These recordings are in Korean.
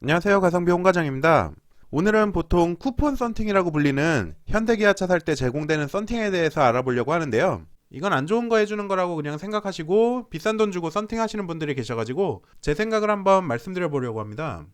안녕하세요. 가성비 홍과장입니다. 오늘은 보통 쿠폰 썬팅이라고 불리는 현대기아차 살 때 제공되는 썬팅에 대해서 알아보려고 하는데요. 이건 안 좋은 거 해주는 거라고 그냥 생각하시고 비싼 돈 주고 썬팅 하시는 분들이 계셔가지고 제 생각을 한번 말씀드려 보려고 합니다.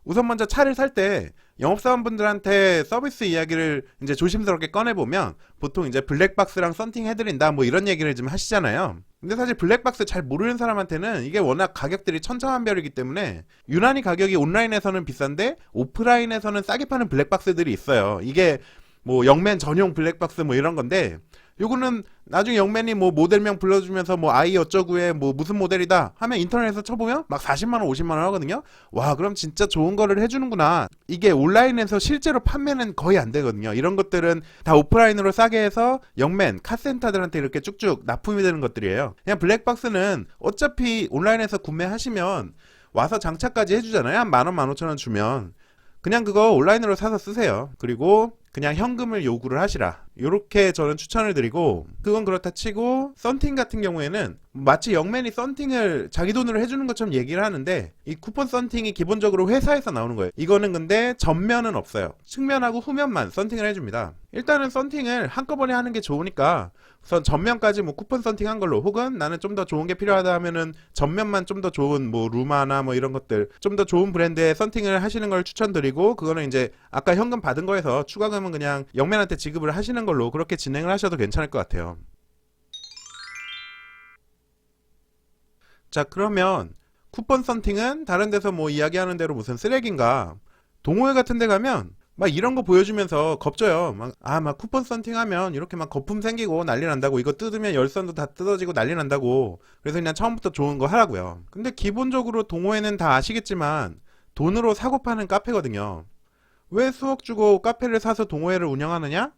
우선 먼저 차를 살 때 영업사원분들한테 서비스 이야기를 이제 조심스럽게 꺼내보면 보통 이제 블랙박스랑 썬팅 해드린다 뭐 이런 얘기를 좀 하시잖아요. 근데 사실 블랙박스 잘 모르는 사람한테는 이게 워낙 가격들이 천차만별이기 때문에 유난히 가격이 온라인에서는 비싼데 오프라인에서는 싸게 파는 블랙박스들이 있어요. 이게 뭐 영맨 전용 블랙박스 뭐 이런 건데 요거는 나중에 영맨이 뭐 모델명 불러주면서 뭐 아이 어쩌구에 뭐 무슨 모델이다 하면 인터넷에서 쳐보면 막 40만원 50만원 하거든요. 와, 그럼 진짜 좋은 거를 해주는구나. 이게 온라인에서 실제로 판매는 거의 안 되거든요. 이런 것들은 다 오프라인으로 싸게 해서 영맨 카센터들한테 이렇게 쭉쭉 납품이 되는 것들이에요. 그냥 블랙박스는 어차피 온라인에서 구매하시면 와서 장착까지 해주잖아요. 한 만원 15,000원 주면 그냥 그거 온라인으로 사서 쓰세요. 그리고 그냥 현금을 요구를 하시라. 요렇게 저는 추천을 드리고, 그건 그렇다 치고 썬팅 같은 경우에는 마치 영맨이 썬팅을 자기 돈으로 해주는 것처럼 얘기를 하는데 이 쿠폰 썬팅이 기본적으로 회사에서 나오는 거예요. 이거는 근데 전면은 없어요. 측면하고 후면만 썬팅을 해줍니다. 일단은 썬팅을 한꺼번에 하는 게 좋으니까 우선 전면까지 뭐 쿠폰 썬팅 한 걸로, 혹은 나는 좀 더 좋은 게 필요하다 하면은 전면만 좀 더 좋은 뭐 루마나 뭐 이런 것들 좀 더 좋은 브랜드의 썬팅을 하시는 걸 추천드리고, 그거는 이제 아까 현금 받은 거에서 추가금은 그냥 영맨한테 지급을 하시는 걸로 그렇게 진행을 하셔도 괜찮을 것 같아요. 자, 그러면 쿠폰 썬팅은 다른 데서 뭐 이야기하는 대로 무슨 쓰레기인가? 동호회 같은 데 가면 막 이런 거 보여주면서 겁져요. 막 쿠폰 썬팅 하면 이렇게 막 거품 생기고 난리 난다고. 이거 뜯으면 열선도 다 뜯어지고 난리 난다고. 그래서 그냥 처음부터 좋은 거 하라고요. 근데 기본적으로 동호회는 다 아시겠지만 돈으로 사고 파는 카페거든요. 왜 수억 주고 카페를 사서 동호회를 운영하느냐?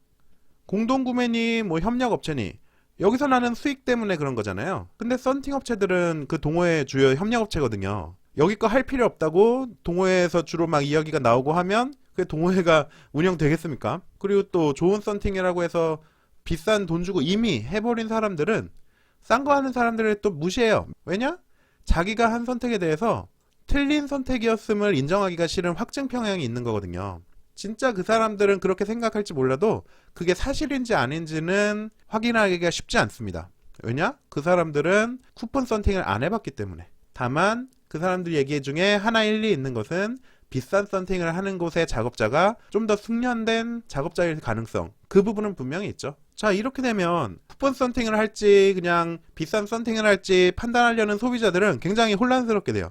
공동구매니 뭐 협력업체니 여기서 나는 수익 때문에 그런 거잖아요. 근데 썬팅 업체들은 그 동호회 주요 협력업체거든요. 여기 거 할 필요 없다고 동호회에서 주로 막 이야기가 나오고 하면 그 동호회가 운영되겠습니까? 그리고 또 좋은 썬팅이라고 해서 비싼 돈 주고 이미 해버린 사람들은 싼 거 하는 사람들을 또 무시해요. 왜냐? 자기가 한 선택에 대해서 틀린 선택이었음을 인정하기가 싫은 확증 평형이 있는 거거든요. 진짜 그 사람들은 그렇게 생각할지 몰라도 그게 사실인지 아닌지는 확인하기가 쉽지 않습니다. 왜냐? 그 사람들은 쿠폰 썬팅을 안 해봤기 때문에. 다만 그 사람들 얘기 중에 하나 일리 있는 것은 비싼 썬팅을 하는 곳의 작업자가 좀 더 숙련된 작업자일 가능성, 그 부분은 분명히 있죠. 자, 이렇게 되면 쿠폰 썬팅을 할지 그냥 비싼 썬팅을 할지 판단하려는 소비자들은 굉장히 혼란스럽게 돼요.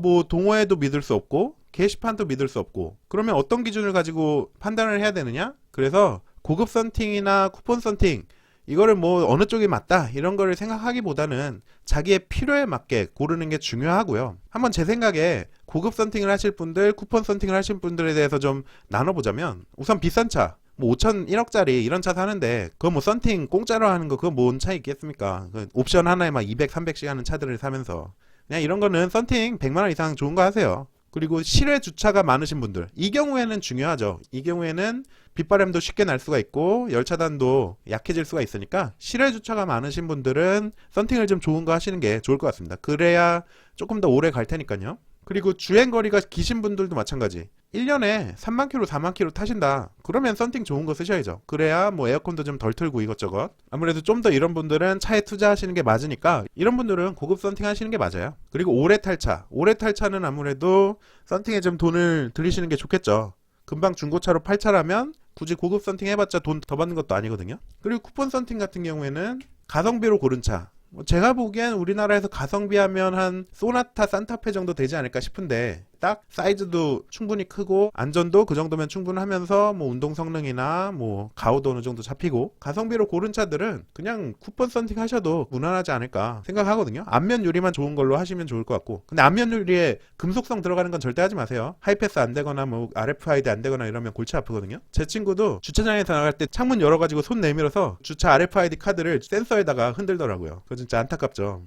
뭐 동호회도 믿을 수 없고 게시판도 믿을 수 없고, 그러면 어떤 기준을 가지고 판단을 해야 되느냐? 그래서 고급 썬팅이나 쿠폰 썬팅, 이거를 뭐 어느 쪽이 맞다 이런 거를 생각하기보다는 자기의 필요에 맞게 고르는 게 중요하고요. 한번 제 생각에 고급 썬팅을 하실 분들, 쿠폰 썬팅을 하실 분들에 대해서 좀 나눠보자면, 우선 비싼 차, 뭐 5천 1억짜리 이런 차 사는데 그거 뭐 썬팅 공짜로 하는 거 그거 뭔 차 있겠습니까? 그 옵션 하나에 막 200, 300씩 하는 차들을 사면서 그냥 이런 거는 썬팅 100만원 이상 좋은 거 하세요. 그리고 실외 주차가 많으신 분들, 이 경우에는 중요하죠. 이 경우에는 빗바람도 쉽게 날 수가 있고 열차단도 약해질 수가 있으니까 실외 주차가 많으신 분들은 썬팅을 좀 좋은 거 하시는 게 좋을 것 같습니다. 그래야 조금 더 오래 갈 테니까요. 그리고 주행거리가 기신 분들도 마찬가지. 1년에 3만 킬로, 4만 킬로 타신다. 그러면 썬팅 좋은 거 쓰셔야죠. 그래야 뭐 에어컨도 좀 덜 틀고 이것저것. 아무래도 좀 더 이런 분들은 차에 투자하시는 게 맞으니까 이런 분들은 고급 썬팅 하시는 게 맞아요. 그리고 오래 탈 차. 오래 탈 차는 아무래도 썬팅에 좀 돈을 들이시는 게 좋겠죠. 금방 중고차로 팔 차라면 굳이 고급 썬팅 해봤자 돈 더 받는 것도 아니거든요. 그리고 쿠폰 썬팅 같은 경우에는 가성비로 고른 차. 제가 보기엔 우리나라에서 가성비 하면 한 소나타 산타페 정도 되지 않을까 싶은데, 딱 사이즈도 충분히 크고 안전도 그 정도면 충분하면서 뭐 운동 성능이나 뭐 가오도 어느 정도 잡히고 가성비로 고른 차들은 그냥 쿠폰 썬팅 하셔도 무난하지 않을까 생각하거든요. 앞면 유리만 좋은 걸로 하시면 좋을 것 같고, 근데 앞면 유리에 금속성 들어가는 건 절대 하지 마세요. 하이패스 안 되거나 뭐 RFID 안 되거나 이러면 골치 아프거든요. 제 친구도 주차장에서 나갈 때 창문 열어가지고 손 내밀어서 주차 RFID 카드를 센서에다가 흔들더라고요. 그거 진짜 안타깝죠.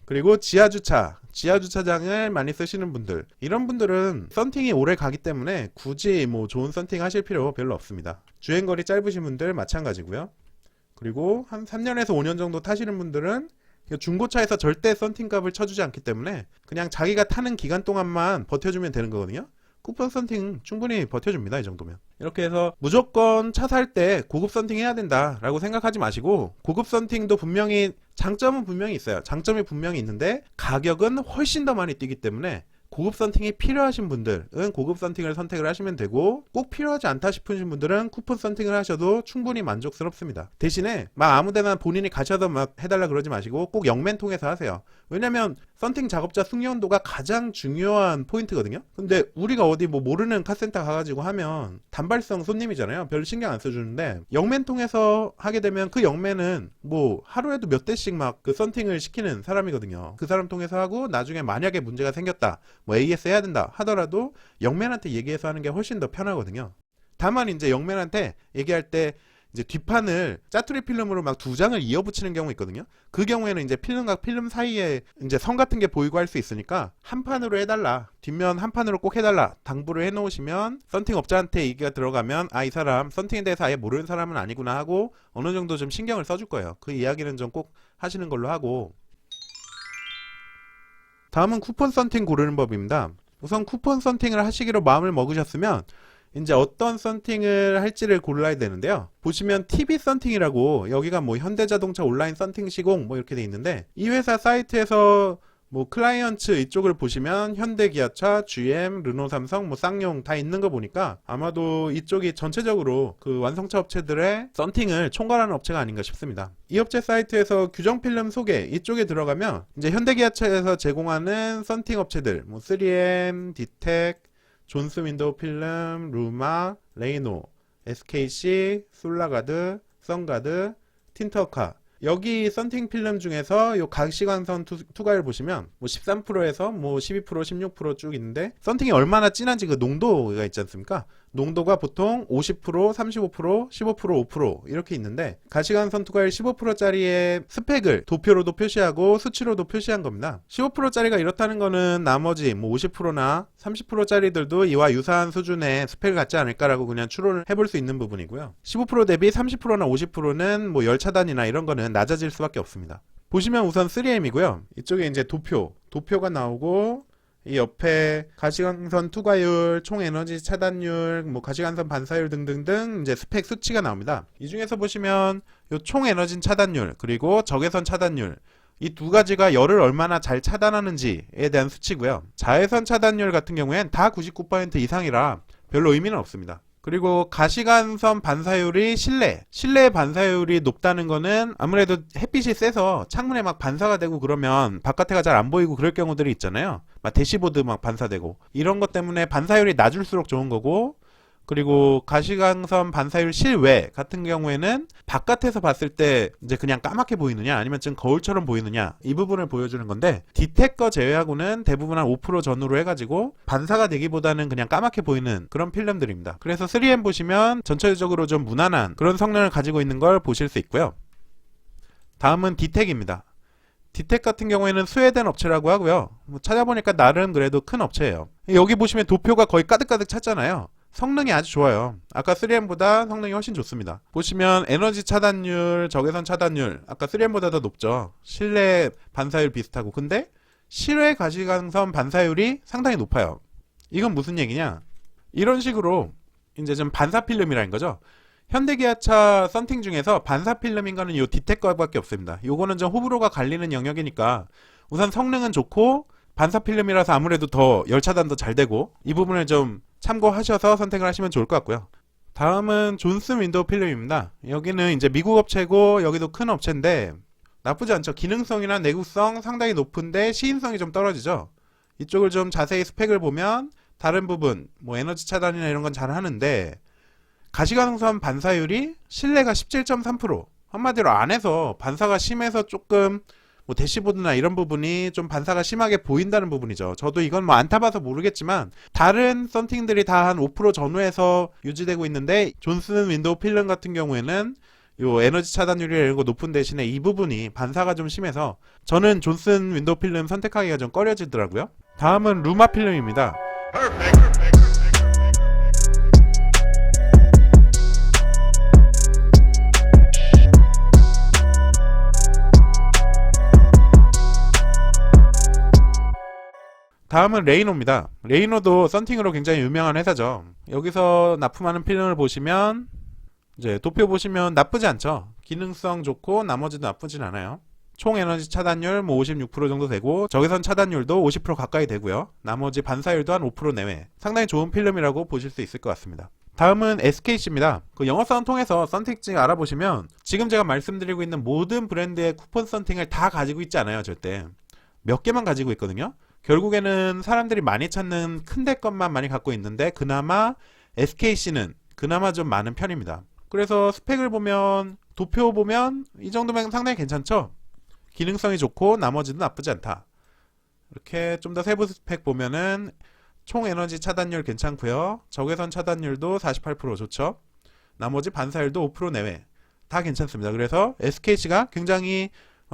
그리고 지하주차장을 많이 쓰시는 분들, 이런 분들은 썬팅이 오래 가기 때문에 굳이 뭐 좋은 썬팅 하실 필요 별로 없습니다. 주행거리 짧으신 분들 마찬가지고요. 그리고 한 3년에서 5년 정도 타시는 분들은 중고차에서 절대 썬팅값을 쳐주지 않기 때문에 그냥 자기가 타는 기간 동안만 버텨주면 되는 거거든요. 쿠폰 썬팅 충분히 버텨줍니다. 이 정도면. 이렇게 해서 무조건 차 살 때 고급 썬팅 해야 된다 라고 생각하지 마시고, 고급 썬팅도 분명히 장점은 분명히 있어요. 장점이 분명히 있는데 가격은 훨씬 더 많이 뛰기 때문에 고급 썬팅이 필요하신 분들은 고급 썬팅을 선택을 하시면 되고, 꼭 필요하지 않다 싶으신 분들은 쿠폰 썬팅을 하셔도 충분히 만족스럽습니다. 대신에 막 아무데나 본인이 가셔서 막 해달라 그러지 마시고 꼭 영맨 통해서 하세요. 왜냐면 썬팅 작업자 숙련도가 가장 중요한 포인트거든요. 근데 우리가 어디 뭐 모르는 카센터 가가지고 하면 단발성 손님이잖아요. 별 신경 안 써주는데, 영맨 통해서 하게 되면 그 영맨은 뭐 하루에도 몇 대씩 막 그 썬팅을 시키는 사람이거든요. 그 사람 통해서 하고 나중에 만약에 문제가 생겼다, 뭐 AS 해야 된다 하더라도 영맨한테 얘기해서 하는 게 훨씬 더 편하거든요. 다만 이제 영맨한테 얘기할 때 이제 뒷판을 짜투리 필름으로 막 2장을 이어 붙이는 경우 있거든요. 그 경우에는 이제 필름과 필름 사이에 이제 선 같은 게 보이고 할 수 있으니까 한 판으로 해달라, 뒷면 한 판으로 꼭 해달라 당부를 해놓으시면 썬팅 업자한테 얘기가 들어가면 아, 이 사람 썬팅에 대해서 아예 모르는 사람은 아니구나 하고 어느 정도 좀 신경을 써줄 거예요. 그 이야기는 좀 꼭 하시는 걸로 하고, 다음은 쿠폰 썬팅 고르는 법입니다. 우선 쿠폰 썬팅을 하시기로 마음을 먹으셨으면 이제 어떤 썬팅을 할지를 골라야 되는데요. 보시면 TV 썬팅이라고, 여기가 뭐 현대자동차 온라인 썬팅 시공 뭐 이렇게 돼 있는데, 이 회사 사이트에서 뭐 클라이언츠 이쪽을 보시면 현대, 기아차, GM, 르노, 삼성, 뭐 쌍용 다 있는 거 보니까 아마도 이쪽이 전체적으로 그 완성차 업체들의 썬팅을 총괄하는 업체가 아닌가 싶습니다. 이 업체 사이트에서 규정 필름 소개 이쪽에 들어가면 이제 현대, 기아차에서 제공하는 썬팅 업체들, 뭐 3M, 디텍, 존스 윈도우 필름, 루마, 레이노, SKC, 솔라가드, 썬가드, 틴터카, 여기 썬팅 필름 중에서 요 가시광선 투과를 보시면 뭐 13%에서 뭐 12%, 16% 쭉 있는데, 썬팅이 얼마나 진한지 그 농도가 있지 않습니까? 농도가 보통 50%, 35%, 15%, 5% 이렇게 있는데, 가시광선 투과일 15%짜리의 스펙을 도표로도 표시하고 수치로도 표시한 겁니다. 15%짜리가 이렇다는 거는 나머지 뭐 50%나 30%짜리들도 이와 유사한 수준의 스펙을 갖지 않을까라고 그냥 추론을 해볼 수 있는 부분이고요. 15% 대비 30%나 50%는 뭐 열차단이나 이런 거는 낮아질 수밖에 없습니다. 보시면 우선 3M이고요. 이쪽에 이제 도표가 나오고, 이 옆에 가시광선 투과율, 총 에너지 차단율, 뭐 가시광선 반사율 등등등 이제 스펙 수치가 나옵니다. 이 중에서 보시면 요 총 에너지 차단율 그리고 적외선 차단율, 이 두 가지가 열을 얼마나 잘 차단하는지에 대한 수치고요. 자외선 차단율 같은 경우엔 다 99% 이상이라 별로 의미는 없습니다. 그리고 가시광선 반사율이 실내 반사율이 높다는 거는 아무래도 햇빛이 세서 창문에 막 반사가 되고 그러면 바깥에가 잘 안 보이고 그럴 경우들이 있잖아요. 막 대시보드 막 반사되고 이런 것 때문에 반사율이 낮을수록 좋은 거고, 그리고 가시광선 반사율 실외 같은 경우에는 바깥에서 봤을 때 이제 그냥 까맣게 보이느냐 아니면 좀 거울처럼 보이느냐, 이 부분을 보여주는 건데, 디텍 거 제외하고는 대부분 한 5% 전후로 해가지고 반사가 되기보다는 그냥 까맣게 보이는 그런 필름들입니다. 그래서 3M 보시면 전체적으로 좀 무난한 그런 성능을 가지고 있는 걸 보실 수 있고요. 다음은 디텍입니다. 디텍 같은 경우에는 스웨덴 업체라고 하고요. 뭐 찾아보니까 나름 그래도 큰 업체예요. 여기 보시면 도표가 거의 가득가득 찼잖아요. 성능이 아주 좋아요. 아까 3M보다 성능이 훨씬 좋습니다. 보시면 에너지 차단율, 적외선 차단율 아까 3M보다 더 높죠. 실내 반사율 비슷하고, 근데 실외 가시광선 반사율이 상당히 높아요. 이건 무슨 얘기냐, 이런 식으로 이제 좀 반사 필름이라는 거죠. 현대기아차 썬팅 중에서 반사 필름인 거는 요 디텍 거밖에 없습니다. 요거는 좀 호불호가 갈리는 영역이니까 우선 성능은 좋고 반사 필름이라서 아무래도 더 열 차단도 잘 되고, 이 부분을 좀 참고하셔서 선택을 하시면 좋을 것 같고요. 다음은 존슨 윈도우 필름입니다. 여기는 이제 미국 업체고 여기도 큰 업체인데 나쁘지 않죠. 기능성이나 내구성 상당히 높은데 시인성이 좀 떨어지죠. 이쪽을 좀 자세히 스펙을 보면 다른 부분 뭐 에너지 차단이나 이런 건 잘 하는데, 가시광선 반사율이 실내가 17.3%, 한마디로 안에서 반사가 심해서 조금 뭐 대시보드나 이런 부분이 좀 반사가 심하게 보인다는 부분이죠. 저도 이건 뭐 안 타봐서 모르겠지만 다른 썬팅들이 다 한 5% 전후에서 유지되고 있는데, 존슨 윈도우 필름 같은 경우에는 요 에너지 차단율이 이런 거 높은 대신에 이 부분이 반사가 좀 심해서 저는 존슨 윈도우 필름 선택하기가 좀 꺼려지더라고요. 다음은 루마 필름입니다. 다음은 레이노입니다. 레이노도 썬팅으로 굉장히 유명한 회사죠. 여기서 납품하는 필름을 보시면 이제 도표 보시면 나쁘지 않죠. 기능성 좋고 나머지도 나쁘진 않아요. 총 에너지 차단율 뭐 56% 정도 되고 적외선 차단율도 50% 가까이 되고요. 나머지 반사율도 한 5% 내외. 상당히 좋은 필름이라고 보실 수 있을 것 같습니다. 다음은 SKC입니다. 그 영업사원 통해서 썬팅증 알아보시면 지금 제가 말씀드리고 있는 모든 브랜드의 쿠폰 썬팅을 다 가지고 있지 않아요. 절대. 몇 개만 가지고 있거든요. 결국에는 사람들이 많이 찾는 큰 데 것만 많이 갖고 있는데 그나마 SKC는 그나마 좀 많은 편입니다. 그래서 스펙을 보면 도표 보면 이 정도면 상당히 괜찮죠. 기능성이 좋고 나머지도 나쁘지 않다. 이렇게 좀 더 세부 스펙 보면은 총 에너지 차단율 괜찮고요. 적외선 차단율도 48% 좋죠. 나머지 반사율도 5% 내외 다 괜찮습니다. 그래서 SKC가 굉장히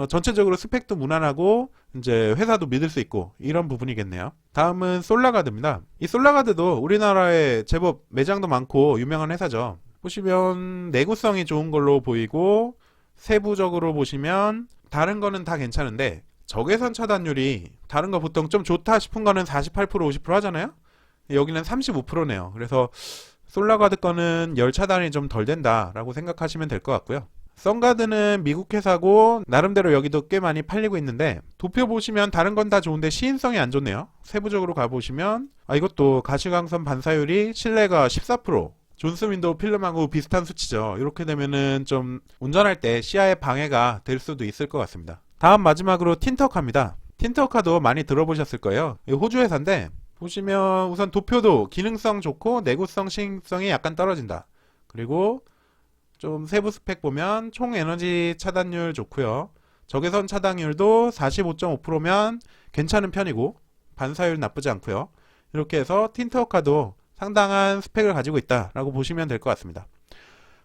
전체적으로 스펙도 무난하고 이제 회사도 믿을 수 있고 이런 부분이겠네요. 다음은 솔라가드입니다. 이 솔라가드도 우리나라에 제법 매장도 많고 유명한 회사죠. 보시면 내구성이 좋은 걸로 보이고 세부적으로 보시면 다른 거는 다 괜찮은데 적외선 차단율이 다른 거 보통 좀 좋다 싶은 거는 48% 50% 하잖아요. 여기는 35%네요. 그래서 솔라가드 거는 열 차단이 좀 덜 된다라고 생각하시면 될 것 같고요. 선가드는 미국 회사고 나름대로 여기도 꽤 많이 팔리고 있는데 도표 보시면 다른 건 다 좋은데 시인성이 안 좋네요. 세부적으로 가보시면 이것도 가시광선 반사율이 실내가 14%, 존슨 윈도우 필름하고 비슷한 수치죠. 이렇게 되면은 좀 운전할 때 시야에 방해가 될 수도 있을 것 같습니다. 다음 마지막으로 틴터카입니다. 틴터카도 많이 들어보셨을 거예요. 호주 회사인데 보시면 우선 도표도 기능성 좋고 내구성 시인성이 약간 떨어진다. 그리고 좀 세부 스펙 보면 총 에너지 차단율 좋고요. 적외선 차단율도 45.5%면 괜찮은 편이고 반사율 나쁘지 않고요. 이렇게 해서 틴트워카도 상당한 스펙을 가지고 있다라고 보시면 될 것 같습니다.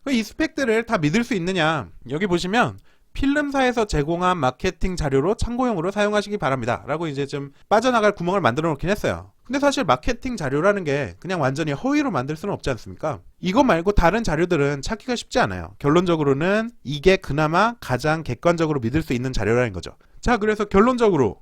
이 스펙들을 다 믿을 수 있느냐? 여기 보시면 필름사에서 제공한 마케팅 자료로 참고용으로 사용하시기 바랍니다. 라고 이제 좀 빠져나갈 구멍을 만들어 놓긴 했어요. 근데 사실 마케팅 자료라는 게 그냥 완전히 허위로 만들 수는 없지 않습니까? 이거 말고 다른 자료들은 찾기가 쉽지 않아요. 결론적으로는 이게 그나마 가장 객관적으로 믿을 수 있는 자료라는 거죠. 자, 그래서 결론적으로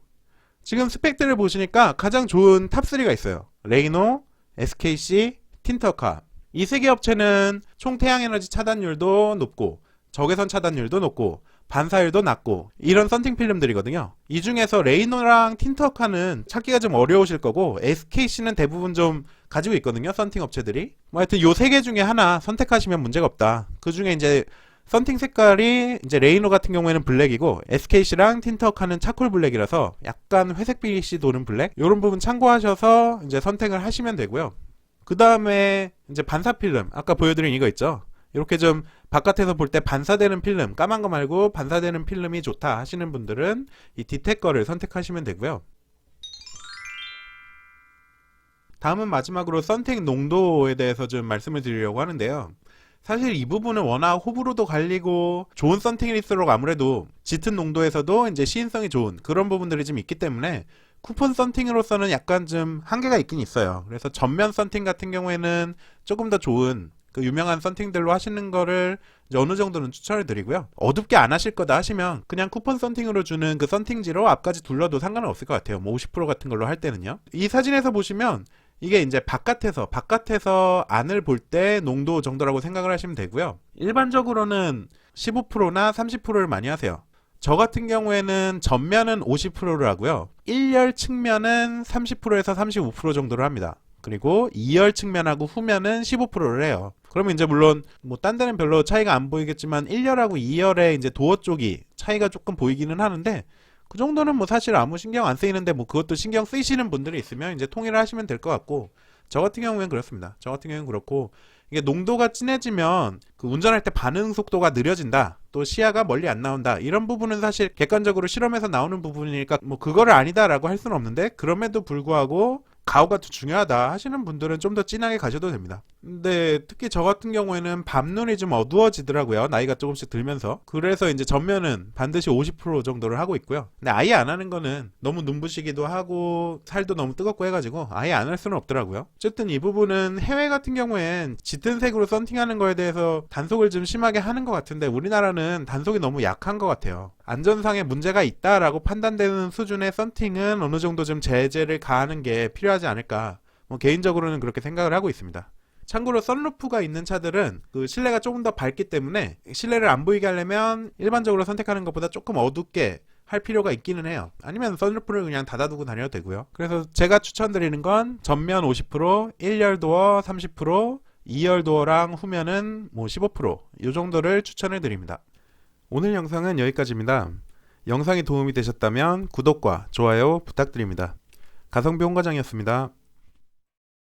지금 스펙들을 보시니까 가장 좋은 탑3가 있어요. 레이노, SKC, 틴터카. 이 세 개 업체는 총 태양에너지 차단율도 높고 적외선 차단율도 높고 반사율도 낮고 이런 썬팅 필름들이거든요. 이 중에서 레이노랑 틴터카는 찾기가 좀 어려우실 거고 SKC는 대부분 좀 가지고 있거든요. 썬팅 업체들이. 뭐 하여튼 요 세 개 중에 하나 선택하시면 문제가 없다. 그 중에 이제 썬팅 색깔이 이제 레이노 같은 경우에는 블랙이고 SKC랑 틴터카는 차콜 블랙이라서 약간 회색빛이 도는 블랙. 요런 부분 참고하셔서 이제 선택을 하시면 되고요. 그 다음에 이제 반사 필름 아까 보여드린 이거 있죠. 이렇게 좀 바깥에서 볼 때 반사되는 필름, 까만 거 말고 반사되는 필름이 좋다 하시는 분들은 이 디텍 거를 선택하시면 되고요. 다음은 마지막으로 썬팅 농도에 대해서 좀 말씀을 드리려고 하는데요. 사실 이 부분은 워낙 호불호도 갈리고 좋은 썬팅일수록 아무래도 짙은 농도에서도 이제 시인성이 좋은 그런 부분들이 좀 있기 때문에 쿠폰 썬팅으로서는 약간 좀 한계가 있긴 있어요. 그래서 전면 썬팅 같은 경우에는 조금 더 좋은 그 유명한 썬팅들로 하시는 거를 이제 어느 정도는 추천을 드리고요. 어둡게 안 하실 거다 하시면 그냥 쿠폰 썬팅으로 주는 그 썬팅지로 앞까지 둘러도 상관은 없을 것 같아요. 뭐 50% 같은 걸로 할 때는요. 이 사진에서 보시면 이게 이제 바깥에서 안을 볼 때 농도 정도라고 생각을 하시면 되고요. 일반적으로는 15%나 30%를 많이 하세요. 저 같은 경우에는 전면은 50%를 하고요. 1열 측면은 30%에서 35% 정도를 합니다. 그리고 2열 측면하고 후면은 15%를 해요. 그러면 이제 물론 뭐 딴 데는 별로 차이가 안 보이겠지만 1열하고 2열의 이제 도어 쪽이 차이가 조금 보이기는 하는데 그 정도는 뭐 사실 아무 신경 안 쓰이는데 뭐 그것도 신경 쓰이시는 분들이 있으면 이제 통일을 하시면 될 것 같고 저 같은 경우에는 그렇습니다. 저 같은 경우에는 그렇고 이게 농도가 진해지면 그 운전할 때 반응 속도가 느려진다. 또 시야가 멀리 안 나온다. 이런 부분은 사실 객관적으로 실험에서 나오는 부분이니까 뭐 그거를 아니다라고 할 수는 없는데 그럼에도 불구하고 가오가 더 중요하다 하시는 분들은 좀 더 진하게 가셔도 됩니다. 근데 특히 저 같은 경우에는 밤눈이 좀 어두워지더라고요. 나이가 조금씩 들면서. 그래서 이제 전면은 반드시 50% 정도를 하고 있고요. 근데 아예 안 하는 거는 너무 눈부시기도 하고 살도 너무 뜨겁고 해가지고 아예 안 할 수는 없더라고요. 어쨌든 이 부분은 해외 같은 경우엔 짙은 색으로 썬팅하는 거에 대해서 단속을 좀 심하게 하는 것 같은데 우리나라는 단속이 너무 약한 것 같아요. 안전상의 문제가 있다라고 판단되는 수준의 썬팅은 어느 정도 좀 제재를 가하는 게 필요하지 않을까. 개인적으로는 그렇게 생각을 하고 있습니다. 참고로 썬루프가 있는 차들은 그 실내가 조금 더 밝기 때문에 실내를 안 보이게 하려면 일반적으로 선택하는 것보다 조금 어둡게 할 필요가 있기는 해요. 아니면 썬루프를 그냥 닫아두고 다녀도 되고요. 그래서 제가 추천드리는 건 전면 50%, 1열 도어 30%, 2열 도어랑 후면은 뭐 15%이 정도를 추천해 드립니다. 오늘 영상은 여기까지입니다. 영상이 도움이 되셨다면 구독과 좋아요 부탁드립니다. 가성비 홍과장이었습니다.